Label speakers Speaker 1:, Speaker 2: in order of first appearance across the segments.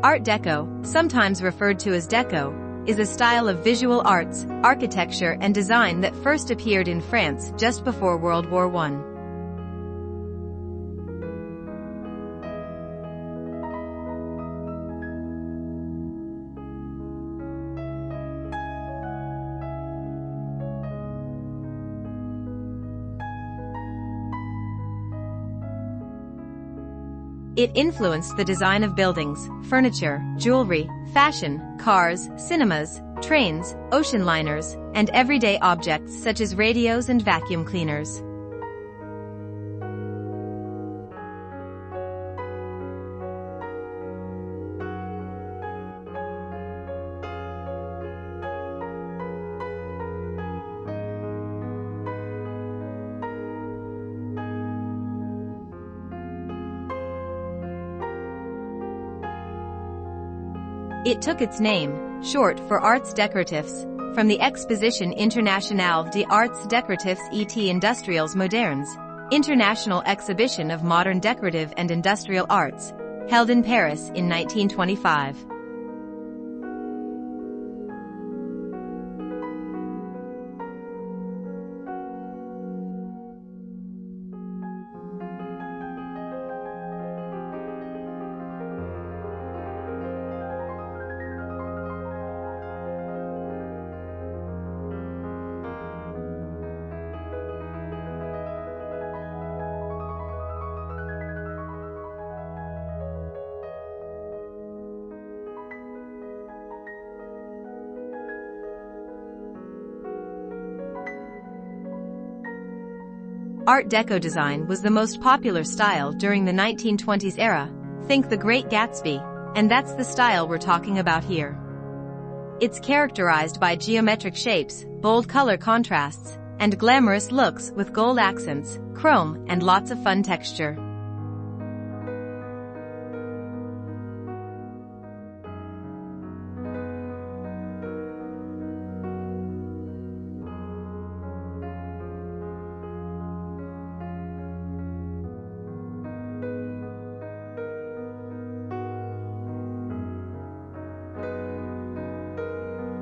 Speaker 1: Art Deco, sometimes referred to as Deco, is a style of visual arts, architecture and design that first appeared in France just before World War I. It influenced the design of buildings, furniture, jewelry, fashion, cars, cinemas, trains, ocean liners, and everyday objects such as radios and vacuum cleaners. It took its name, short for Arts Décoratifs, from the Exposition Internationale des Arts Décoratifs et Industriels Modernes, International Exhibition of Modern Decorative and Industrial Arts, held in Paris in 1925. Art Deco design was the most popular style during the 1920s era, think the Great Gatsby, and that's the style we're talking about here. It's characterized by geometric shapes, bold color contrasts, and glamorous looks with gold accents, chrome, and lots of fun texture.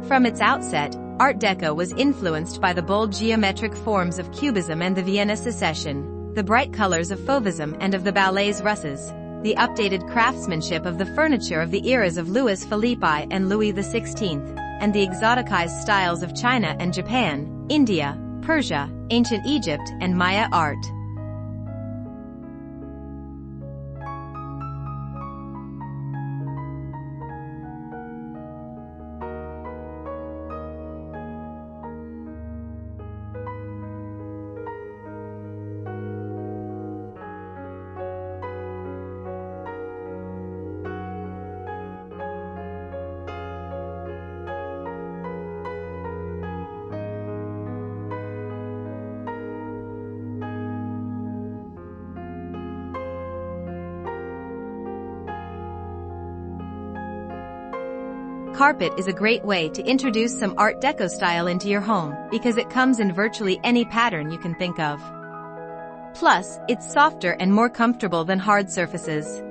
Speaker 1: From its outset, Art Deco was influenced by the bold geometric forms of Cubism and the Vienna Secession, the bright colors of Fauvism and of the Ballets Russes, the updated craftsmanship of the furniture of the eras of Louis Philippe and Louis XVI, and the exoticized styles of China and Japan, India, Persia, ancient Egypt, and Maya art. Carpet is a great way to introduce some Art Deco style into your home, because it comes in virtually any pattern you can think of. Plus, it's softer and more comfortable than hard surfaces.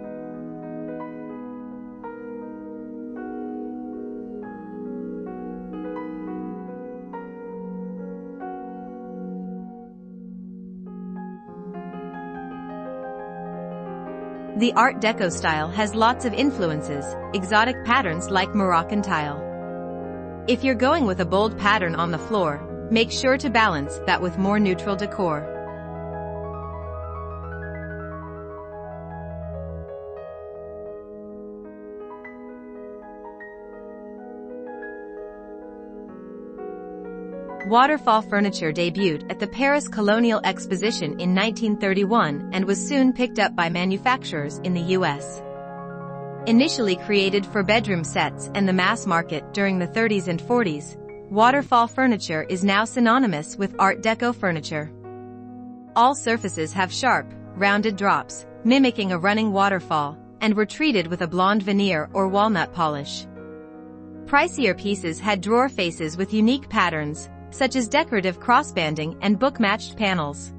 Speaker 1: The Art Deco style has lots of influences, exotic patterns like Moroccan tile. If you're going with a bold pattern on the floor, make sure to balance that with more neutral decor. Waterfall furniture debuted at the Paris Colonial Exposition in 1931 and was soon picked up by manufacturers in the US. Initially created for bedroom sets and the mass market during the 30s and 40s, waterfall furniture is now synonymous with Art Deco furniture. All surfaces have sharp, rounded drops, mimicking a running waterfall, and were treated with a blonde veneer or walnut polish. Pricier pieces had drawer faces with unique patterns, such as decorative crossbanding and book-matched panels.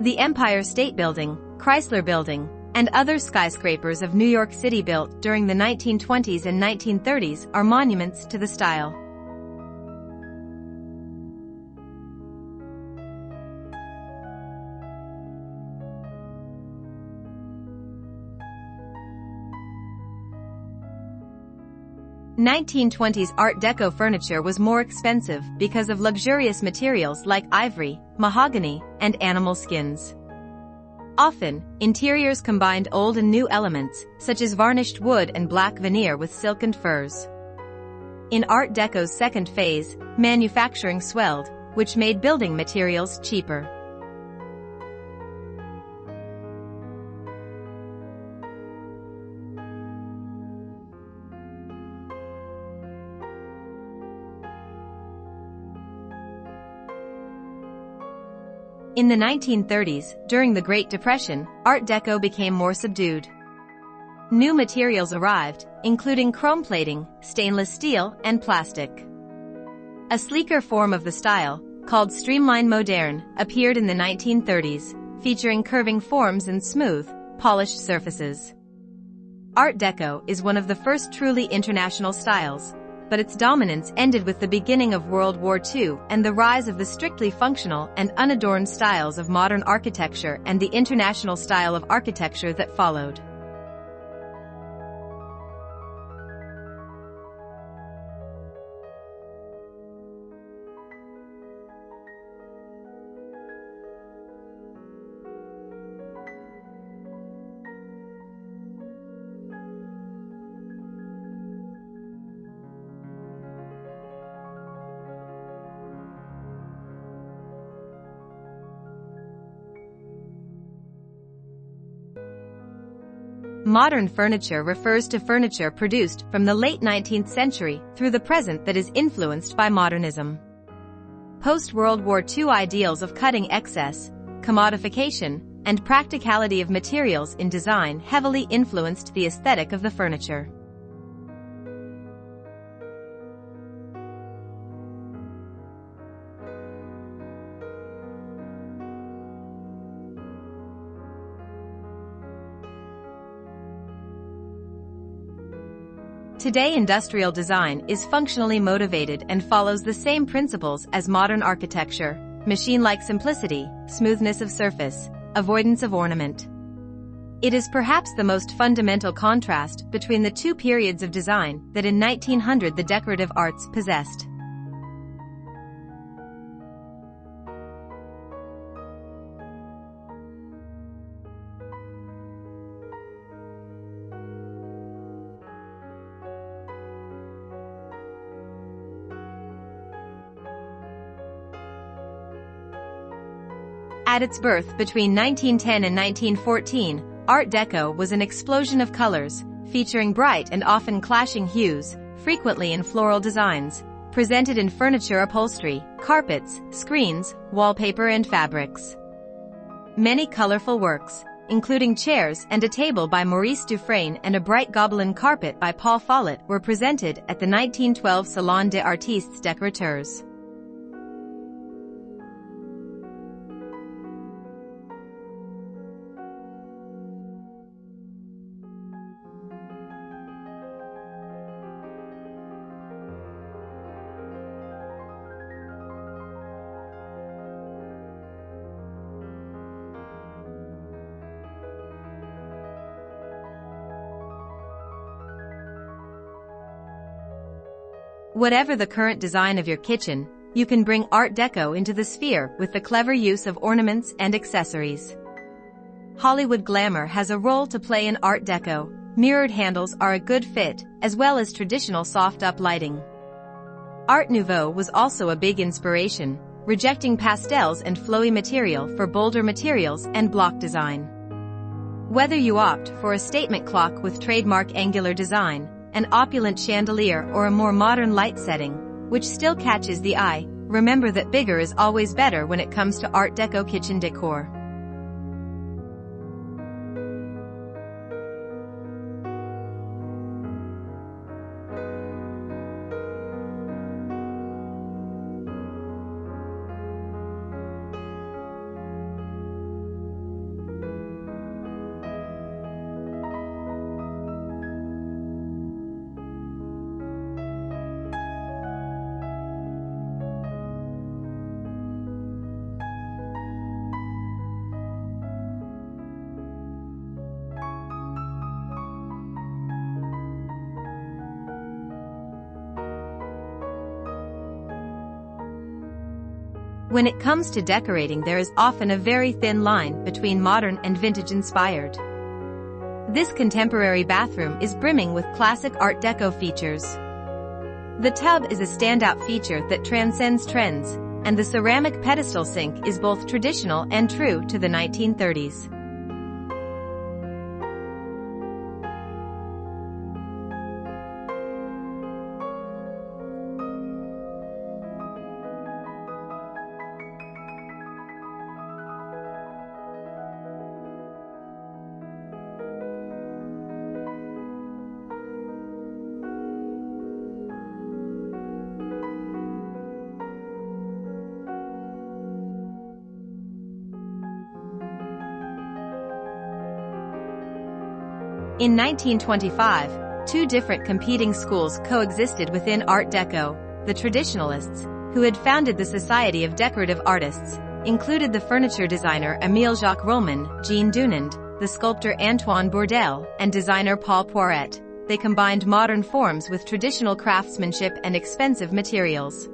Speaker 1: The Empire State Building, Chrysler Building, and other skyscrapers of New York City built during the 1920s and 1930s are monuments to the style. The 1920s Art Deco furniture was more expensive because of luxurious materials like ivory, mahogany, and animal skins. Often, interiors combined old and new elements, such as varnished wood and black veneer with silk and furs. In Art Deco's second phase, manufacturing swelled, which made building materials cheaper. In the 1930s, during the Great Depression, Art Deco became more subdued. New materials arrived, including chrome plating, stainless steel, and plastic. A sleeker form of the style, called streamline moderne, appeared in the 1930s, featuring curving forms and smooth, polished surfaces. Art Deco is one of the first truly international styles, but its dominance ended with the beginning of World War II and the rise of the strictly functional and unadorned styles of modern architecture and the international style of architecture that followed. Modern furniture refers to furniture produced from the late 19th century through the present that is influenced by modernism. Post-World War II ideals of cutting excess, commodification, and practicality of materials in design heavily influenced the aesthetic of the furniture. Today, industrial design is functionally motivated and follows the same principles as modern architecture: machine-like simplicity, smoothness of surface, avoidance of ornament. It is perhaps the most fundamental contrast between the two periods of design that in 1900 the decorative arts possessed. At its birth between 1910 and 1914, Art Deco was an explosion of colors, featuring bright and often clashing hues, frequently in floral designs, presented in furniture upholstery, carpets, screens, wallpaper and fabrics. Many colorful works, including chairs and a table by Maurice Dufresne and a bright Gobelin carpet by Paul Follett, were presented at the 1912 Salon des Artistes Décorateurs. Whatever the current design of your kitchen, you can bring Art Deco into the sphere with the clever use of ornaments and accessories. Hollywood glamour has a role to play in Art Deco. Mirrored handles are a good fit, as well as traditional soft-up lighting. Art Nouveau was also a big inspiration, rejecting pastels and flowy material for bolder materials and block design. Whether you opt for a statement clock with trademark angular design, an opulent chandelier, or a more modern light setting, which still catches the eye, remember that bigger is always better when it comes to Art Deco kitchen decor. When it comes to decorating, there is often a very thin line between modern and vintage-inspired. This contemporary bathroom is brimming with classic Art Deco features. The tub is a standout feature that transcends trends, and the ceramic pedestal sink is both traditional and true to the 1930s. In 1925, two different competing schools coexisted within Art Deco. The traditionalists, who had founded the Society of Decorative Artists, included the furniture designer Émile Jacques Rollin, Jean Dunand, the sculptor Antoine Bourdelle, and designer Paul Poiret. They combined modern forms with traditional craftsmanship and expensive materials.